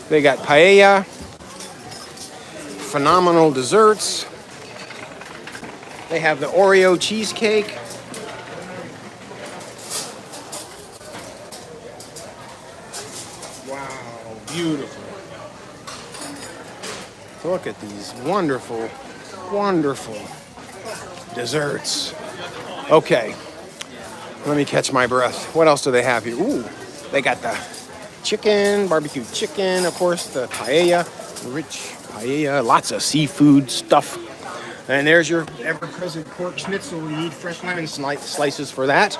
They got paella, phenomenal desserts. They have the Oreo cheesecake. Wow, beautiful. Look at these wonderful, wonderful desserts. Okay, let me catch my breath. What else do they have here? Ooh, they got the chicken, barbecue chicken, of course, the paella, rich paella, lots of seafood stuff. And there's your ever-present pork schnitzel. You need fresh lemon slices for that.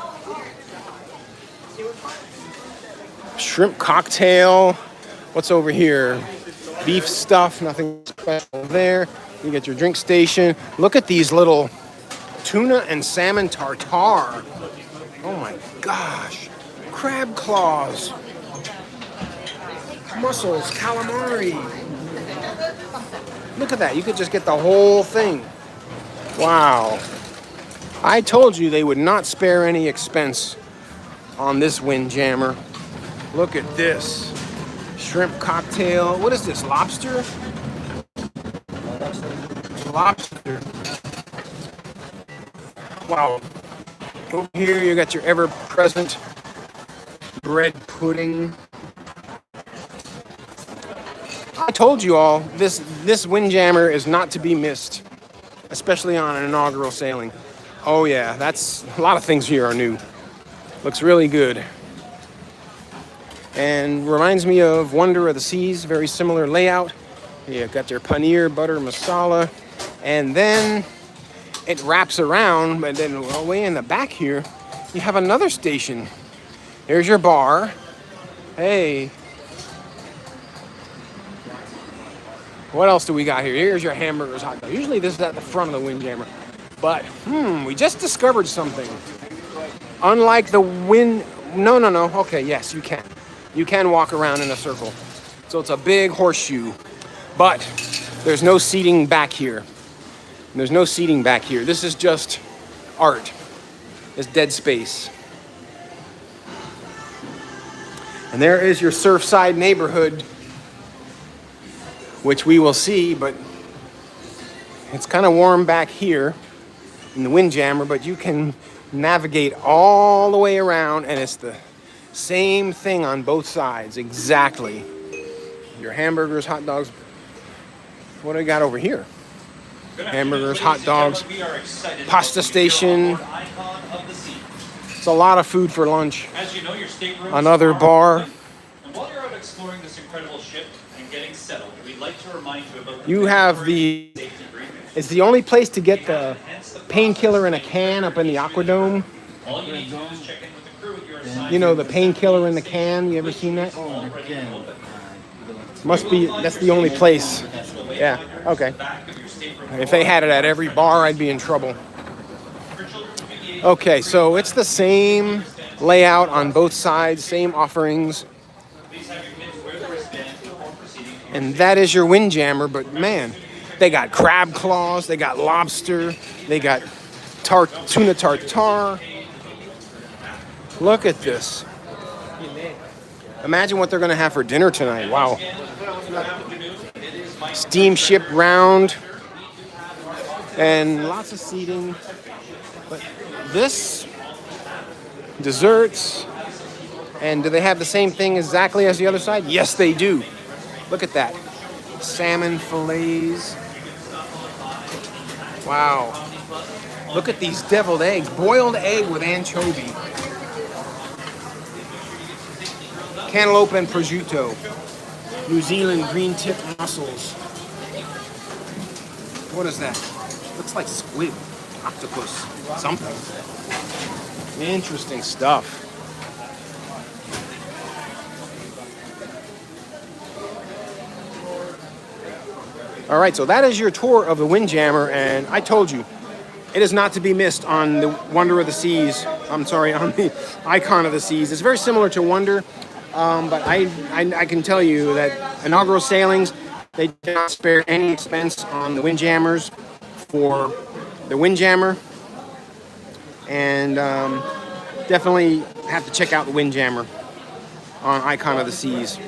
Shrimp cocktail. What's over here? Beef stuff, nothing special there. You get your drink station. Look at these little tuna and salmon tartare. Oh my gosh. Crab claws. Mussels, calamari. Look at that. You could just get the whole thing. Wow. I told you they would not spare any expense on this Windjammer. Look at this. Shrimp cocktail. What is this? Lobster? Lobster. Wow. Over here you got your ever-present bread pudding. I told you all, this Windjammer is not to be missed, especially on an inaugural sailing. Oh yeah, that's a lot of things here are new. Looks really good. And reminds me of Wonder of the Seas, very similar layout. You got your paneer, butter, masala, and then it wraps around, but then way in the back here, you have another station. Here's your bar. Hey. What else do we got here? Here's your hamburgers, hot dog. Usually this is at the front of the Windjammer. But, we just discovered something. Unlike the No. Okay, yes, you can. You can walk around in a circle. So it's a big horseshoe. But there's no seating back here. There's no seating back here. This is just art. It's dead space. And there is your Surfside neighborhood, which we will see, but it's kind of warm back here in the Windjammer, but you can navigate all the way around, and it's the same thing on both sides, exactly. Your hamburgers, hot dogs. What do we got over here? Hamburgers, hot dogs, pasta station. It's a lot of food for lunch. Another bar. And while you're out exploring this incredible ship and getting settled, we'd like to remind you about You have the... It's the only place to get the painkiller in a can up in the Aquadome. All you need to do is check in with the crew at your assigned. You know, the painkiller in the can. You ever seen that? Must be, that's the only place. Yeah, okay. If they had it at every bar, I'd be in trouble. Okay, so it's the same layout on both sides, same offerings. And that is your Windjammer, but man, they got crab claws, they got lobster, they got tuna tartare. Look at this. Imagine what they're gonna have for dinner tonight. Wow. Steamship round and lots of seating. But this, desserts, and do they have the same thing exactly as the other side? Yes, they do. Look at that. Salmon fillets. Wow. Look at these deviled eggs. Boiled egg with anchovy. Cantaloupe and prosciutto. New Zealand green tip mussels. What is that? Looks like squid. Octopus. Something. Interesting stuff. All right, so that is your tour of the Windjammer, and I told you, it is not to be missed on the Wonder of the Seas. I'm sorry, on the Icon of the Seas. It's very similar to Wonder, but I can tell you that inaugural sailings, they did not spare any expense on the Windjammers for the Windjammer, and definitely have to check out the Windjammer on Icon of the Seas.